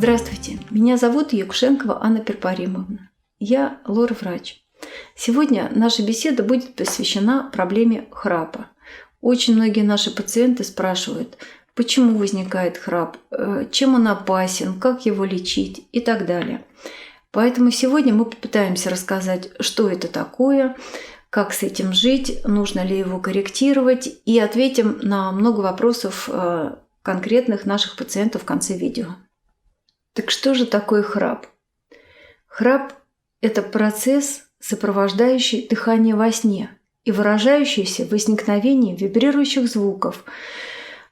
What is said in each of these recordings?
Здравствуйте, меня зовут Якушенкова Анна Перпаримовна. Я лор-врач. Сегодня наша беседа будет посвящена проблеме храпа. Очень многие наши пациенты спрашивают, почему возникает храп, чем он опасен, как его лечить и так далее. Поэтому сегодня мы попытаемся рассказать, что это такое, как с этим жить, нужно ли его корректировать, и ответим на много вопросов конкретных наших пациентов в конце видео. Так что же такое храп? Храп – это процесс, сопровождающий дыхание во сне и выражающийся в возникновении вибрирующих звуков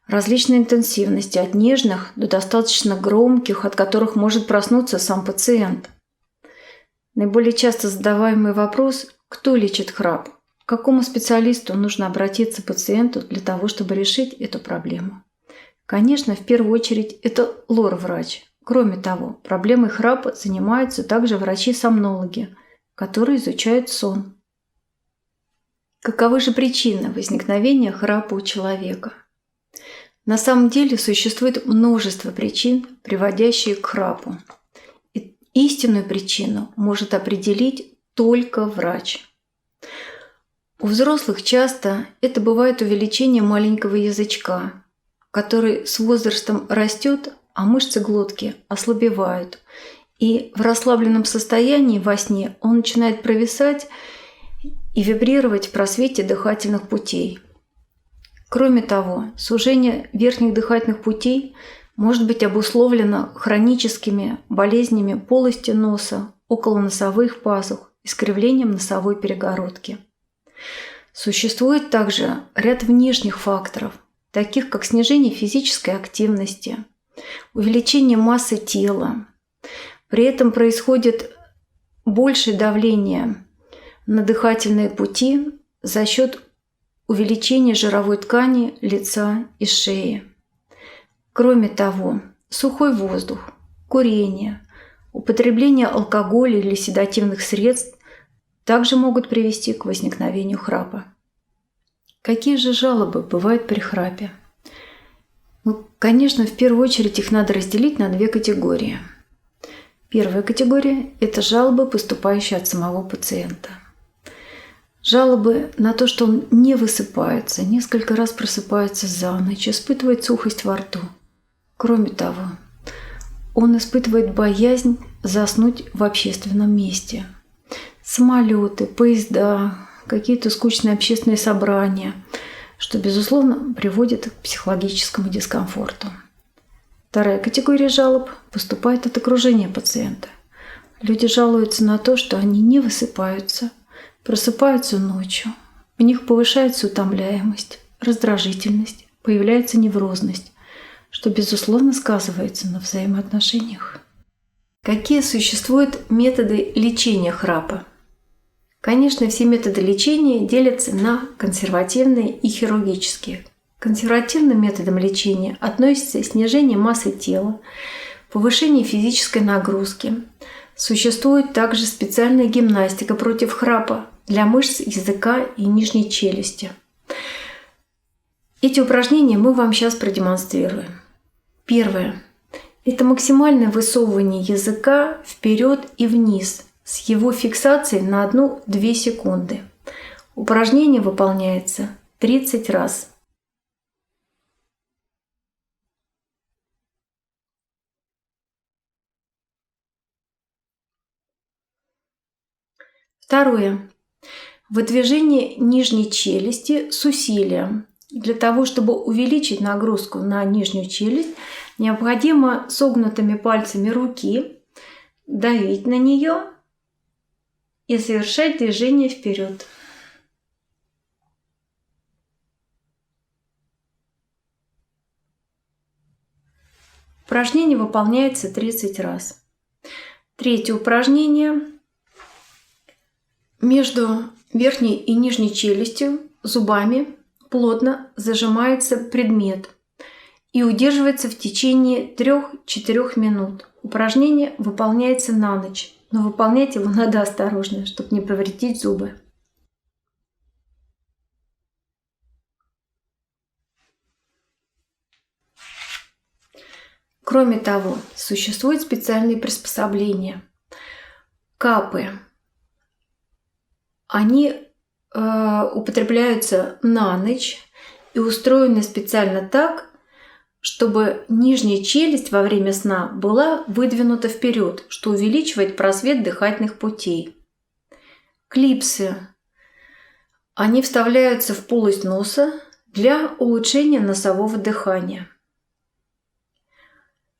различной интенсивности, от нежных до достаточно громких, от которых может проснуться сам пациент. Наиболее часто задаваемый вопрос – кто лечит храп? К какому специалисту нужно обратиться пациенту для того, чтобы решить эту проблему? Конечно, в первую очередь это лор-врач. Кроме того, проблемой храпа занимаются также врачи-сомнологи, которые изучают сон. Каковы же причины возникновения храпа у человека? На самом деле существует множество причин, приводящих к храпу. И истинную причину может определить только врач. У взрослых часто это бывает увеличение маленького язычка, который с возрастом растет, а мышцы глотки ослабевают. И в расслабленном состоянии во сне он начинает провисать и вибрировать в просвете дыхательных путей. Кроме того, сужение верхних дыхательных путей может быть обусловлено хроническими болезнями полости носа, околоносовых пазух, искривлением носовой перегородки. Существует также ряд внешних факторов, таких как снижение физической активности, увеличение массы тела. При этом происходит большее давление на дыхательные пути за счет увеличения жировой ткани лица и шеи. Кроме того, сухой воздух, курение, употребление алкоголя или седативных средств также могут привести к возникновению храпа. Какие же жалобы бывают при храпе? Конечно, в первую очередь их надо разделить на две категории. Первая категория – это жалобы, поступающие от самого пациента. Жалобы на то, что он не высыпается, несколько раз просыпается за ночь, испытывает сухость во рту. Кроме того, он испытывает боязнь заснуть в общественном месте. Самолеты, поезда, какие-то скучные общественные собрания – что, безусловно, приводит к психологическому дискомфорту. Вторая категория жалоб поступает от окружения пациента. Люди жалуются на то, что они не высыпаются, просыпаются ночью, у них повышается утомляемость, раздражительность, появляется неврозность, что, безусловно, сказывается на взаимоотношениях. Какие существуют методы лечения храпа? Конечно, все методы лечения делятся на консервативные и хирургические. К консервативным методам лечения относятся снижение массы тела, повышение физической нагрузки. Существует также специальная гимнастика против храпа для мышц языка и нижней челюсти. Эти упражнения мы вам сейчас продемонстрируем. Первое – это максимальное высовывание языка вперед и вниз с его фиксацией на 1-2 секунды. Упражнение выполняется 30 раз. Второе. Выдвижение нижней челюсти с усилием. Для того, чтобы увеличить нагрузку на нижнюю челюсть, необходимо согнутыми пальцами руки давить на нее и совершать движение вперед. Упражнение выполняется 30 раз. Третье упражнение. Между верхней и нижней челюстью зубами плотно зажимается предмет и удерживается в течение 3-4 минут. Упражнение выполняется на ночь. Но выполнять его надо осторожно, чтобы не повредить зубы. Кроме того, существуют специальные приспособления. КАПы. Они употребляются на ночь и устроены специально так, чтобы нижняя челюсть во время сна была выдвинута вперед, что увеличивает просвет дыхательных путей. Клипсы. Они вставляются в полость носа для улучшения носового дыхания.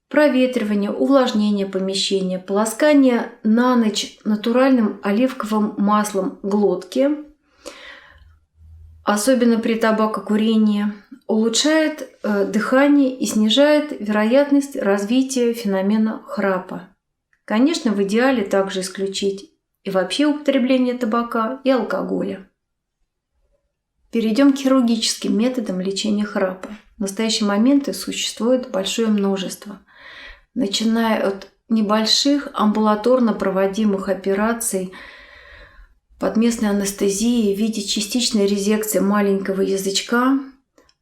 Проветривание, увлажнение помещения, полоскание на ночь натуральным оливковым маслом глотки, особенно при табакокурении, улучшает дыхание и снижает вероятность развития феномена храпа. Конечно, в идеале также исключить и вообще употребление табака и алкоголя. Перейдем к хирургическим методам лечения храпа. В настоящий момент их существует большое множество. Начиная от небольших амбулаторно проводимых операций под местной анестезией в виде частичной резекции маленького язычка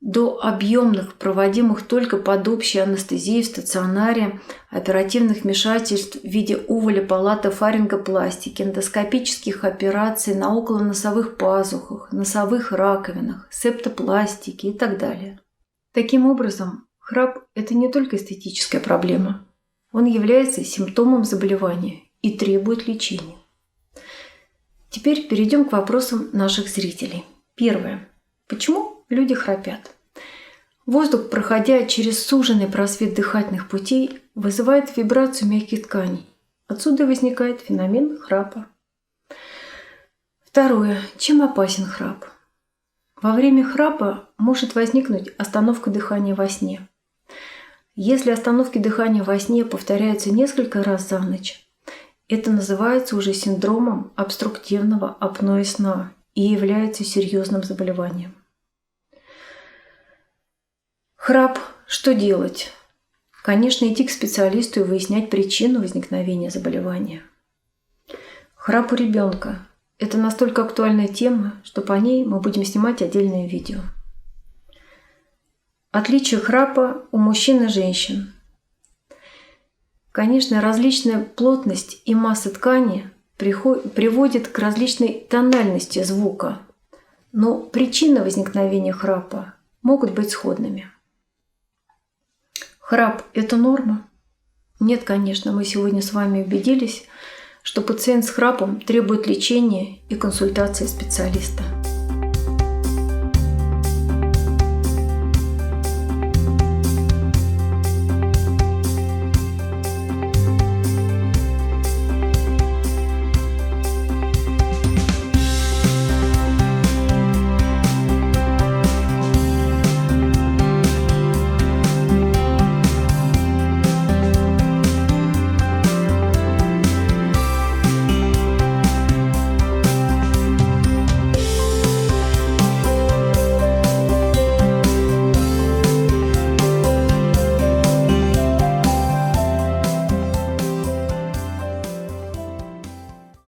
до объемных, проводимых только под общей анестезией в стационаре, оперативных вмешательств в виде уволя палаты фарингопластики, эндоскопических операций на околоносовых пазухах, носовых раковинах, септопластики и так далее. Таким образом, храп – это не только эстетическая проблема. Он является симптомом заболевания и требует лечения. Теперь перейдем к вопросам наших зрителей. Первое. Почему люди храпят? Воздух, проходя через суженный просвет дыхательных путей, вызывает вибрацию мягких тканей. Отсюда возникает феномен храпа. Второе. Чем опасен храп? Во время храпа может возникнуть остановка дыхания во сне. Если остановки дыхания во сне повторяются несколько раз за ночь, это называется уже синдромом обструктивного апноэ сна и является серьезным заболеванием. Храп. Что делать? Конечно, идти к специалисту и выяснять причину возникновения заболевания. Храп у ребенка. Это настолько актуальная тема, что по ней мы будем снимать отдельное видео. Отличие храпа у мужчин и женщин. Конечно, различная плотность и масса ткани приводит к различной тональности звука, но причины возникновения храпа могут быть сходными. Храп – это норма? Нет, конечно, мы сегодня с вами убедились, что пациент с храпом требует лечения и консультации специалиста.